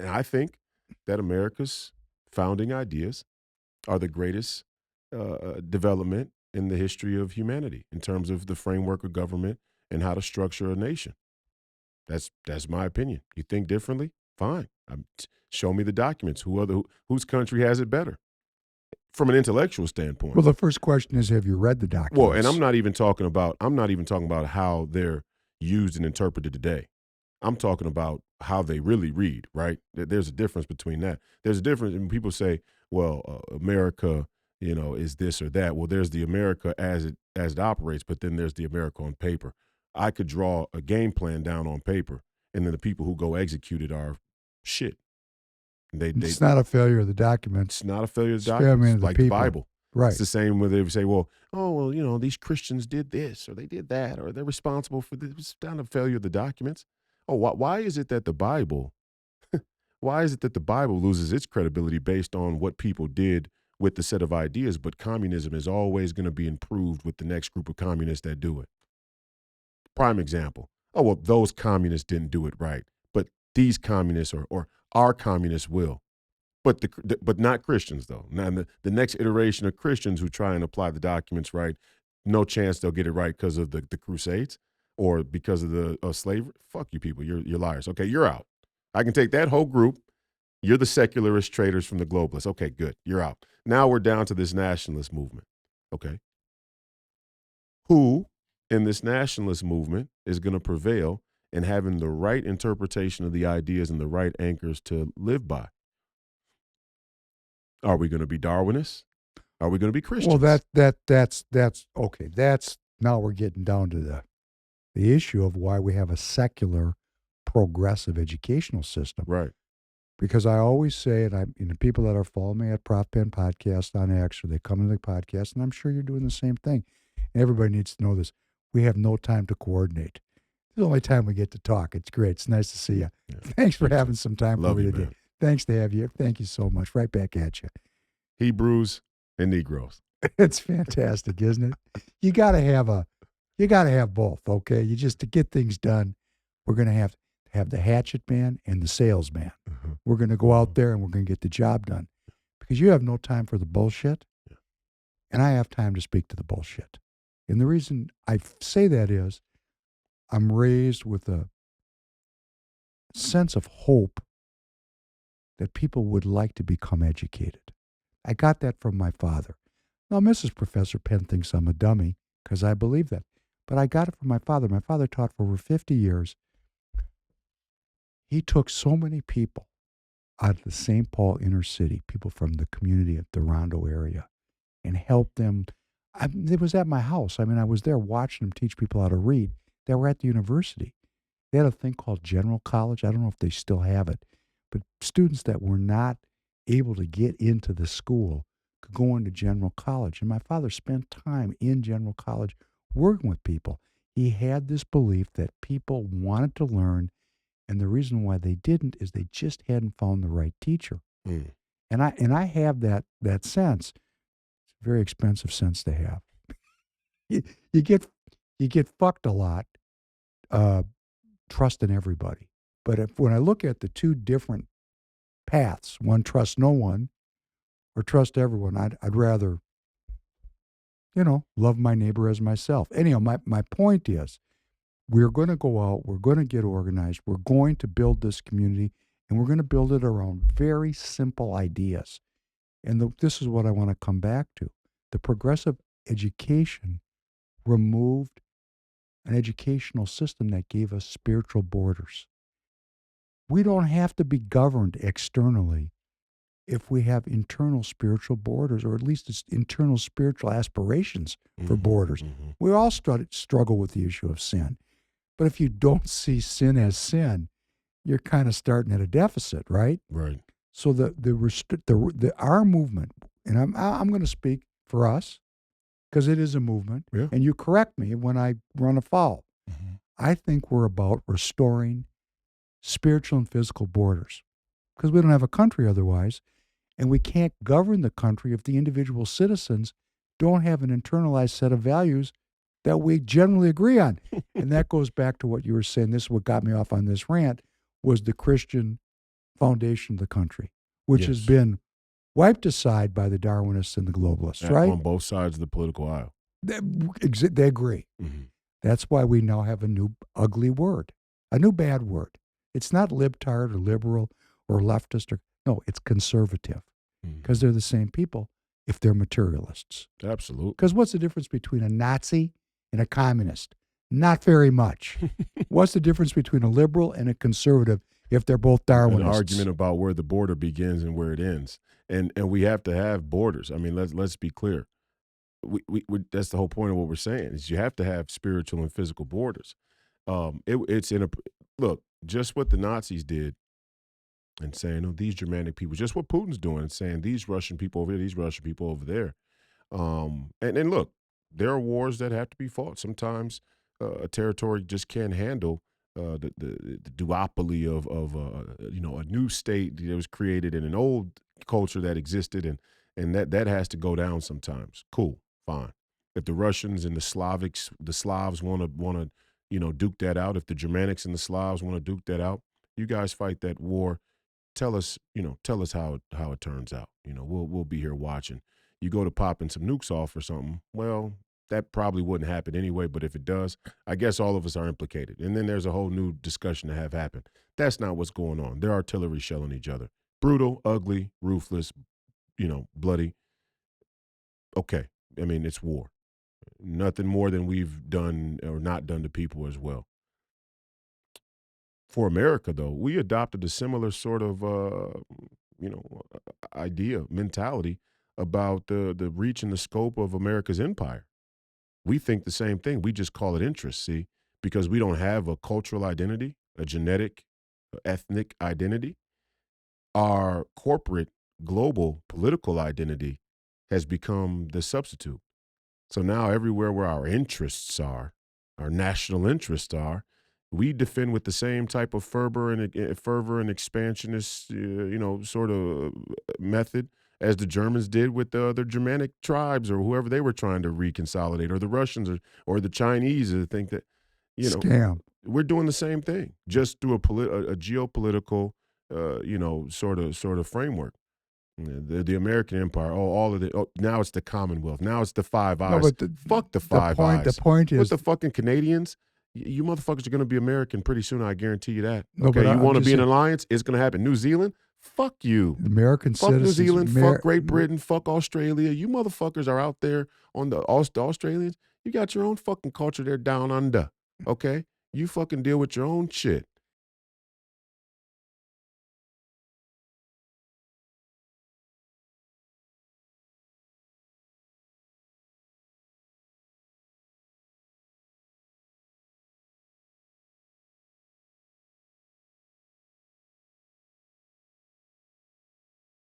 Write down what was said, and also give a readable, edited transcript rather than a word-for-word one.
And I think that America's founding ideas are the greatest development in the history of humanity in terms of the framework of government and how to structure a nation. That's my opinion. You think differently? Fine. Show me the documents. Whose country has it better from an intellectual standpoint? Well, the first question is, have you read the Well, and documents? I'm not even talking about how they're used and interpreted today. I'm talking about how they really read, right? There's a difference between that. There's a difference when people say, well, America, is this or that. Well, there's the America as it operates, but then there's the America on paper. I could draw a game plan down on paper, and then the people who go execute it are shit. It's not a failure of the documents. It's not a failure of It's failure documents, of the like the people. Bible. It's Right. the same when they say, well, oh, well, these Christians did this or they did that or they're responsible for this. It's not a failure of the documents. Oh, why is it that the Bible, why is it that the Bible loses its credibility based on what people did with the set of ideas, but communism is always going to be improved with the next group of communists that do it? Prime example. Oh, well, those communists didn't do it right, but these communists or our communists will. But not Christians though. Now the next iteration of Christians who try and apply the documents right, no chance they'll get it right because of the Crusades or because of the slavery. Fuck you people. You're liars. Okay, you're out. I can take that whole group. You're the secularist traitors from the globalists. Okay, good. You're out. Now we're down to this nationalist movement. Okay. Who in this nationalist movement is going to prevail in having the right interpretation of the ideas and the right anchors to live by? Are we going to be Darwinists? Are we going to be Christians? Well, that's okay. That's now we're getting down to the issue of why we have a secular, progressive educational system. Right. Because I always say, and people that are following me at Prof Pen Podcast on X, or they come into the podcast, and I'm sure you're doing the same thing. And everybody needs to know this. We have no time to coordinate. It's the only time we get to talk. It's great. It's nice to see you. Yeah. Thanks for having some time Love for me you, today. man. Thanks to have you. Thank you so much. Right back at you. Hebrews and Negroes. It's fantastic, isn't it? You got to have both, okay? You just to get things done, we're going to have the hatchet man and the salesman. Mm-hmm. We're going to go out there and we're going to get the job done because you have no time for the bullshit, and I have time to speak to the bullshit. And the reason I say that is I'm raised with a sense of hope that people would like to become educated. I got that from my father. Now, Mrs. Professor Penn thinks I'm a dummy because I believe that. But I got it from my father. My father taught for over 50 years. He took so many people out of the St. Paul inner city, people from the community of the Rondo area, and helped them. It was at my house. I mean, I was there watching them teach people how to read. They were at the university. They had a thing called General College. I don't know if they still have it, but students that were not able to get into the school could go into General College. And my father spent time in General College working with people. He had this belief that people wanted to learn, and the reason why they didn't is they just hadn't found the right teacher. Mm. And I have that sense. It's a very expensive sense to have. you get fucked a lot, trusting everybody. But when I look at the two different paths, one trust no one or trust everyone, I'd rather, love my neighbor as myself. Anyhow, my point is, we're going to go out, we're going to get organized, we're going to build this community, and we're going to build it around very simple ideas. And this is what I want to come back to. The progressive education removed an educational system that gave us spiritual borders. We don't have to be governed externally if we have internal spiritual borders, or at least it's internal spiritual aspirations for borders. Mm-hmm. We all struggle with the issue of sin. But if you don't see sin as sin, you're kind of starting at a deficit, right? Right. So our movement, and I'm going to speak for us because it is a movement, Yeah. and you correct me when I run afoul. Mm-hmm. I think we're about restoring spiritual and physical borders because we don't have a country otherwise, and we can't govern the country if the individual citizens don't have an internalized set of values that we generally agree on. And that goes back to what you were saying. This is what got me off on this rant, was the Christian foundation of the country, which has Yes. been wiped aside by the Darwinists and the globalists, right? On both sides of the political aisle. They agree. Mhm. That's why we now have a new ugly word, a new bad word. It's not libtard or liberal or leftist no, it's conservative Mhm. because they're the same people if they're materialists. Absolutely. Because what's the difference between a Nazi and a communist? Not very much. What's the difference between a liberal and a conservative if they're both Darwinists? An argument about where the border begins and where it ends. And we have to have borders. I mean, let's be clear. We that's the whole point of what we're saying is you have to have spiritual and physical borders. It's in a look, just what the Nazis did and saying, oh, these Germanic people, just what Putin's doing and saying these Russian people over here, these Russian people over there. And look, there are wars that have to be fought. Sometimes a territory just can't handle the duopoly of a new state that was created in an old culture that existed, and that has to go down sometimes. Cool, fine. If the Russians and the Slavs want to duke that out, if the Germanics and the Slavs want to duke that out, you guys fight that war. Tell us how it turns out. We'll be here watching. You go to popping some nukes off or something, well, that probably wouldn't happen anyway, but if it does, I guess all of us are implicated. And then there's a whole new discussion to have happen. That's not what's going on. They're artillery shelling each other. Brutal, ugly, ruthless, bloody. Okay. I mean, it's war. Nothing more than we've done or not done to people as well. For America, though, we adopted a similar sort of, idea, mentality about the reach and the scope of America's empire. We think the same thing. We just call it interest, see, because we don't have a cultural identity, a genetic, ethnic identity. Our corporate, global, political identity has become the substitute. So now everywhere where our interests are, our national interests are, we defend with the same type of fervor and expansionist, sort of method as the Germans did with the other Germanic tribes or whoever they were trying to reconsolidate, or the Russians or the Chinese. I think that, Scam. we're doing the same thing, just through a geopolitical, sort of framework. The American Empire, all of now it's the Commonwealth. Now it's the Five Eyes. No, but Fuck the Five Eyes. The point With is, the fucking Canadians, you motherfuckers are going to be American pretty soon, I guarantee you that. No, Okay, but you I'm want to just be in an saying- alliance? It's going to happen. New Zealand? Fuck you. American Fuck citizens. New Zealand, fuck Great Britain, fuck Australia. You motherfuckers are out there on the Australians. You got your own fucking culture there down under, okay? You fucking deal with your own shit.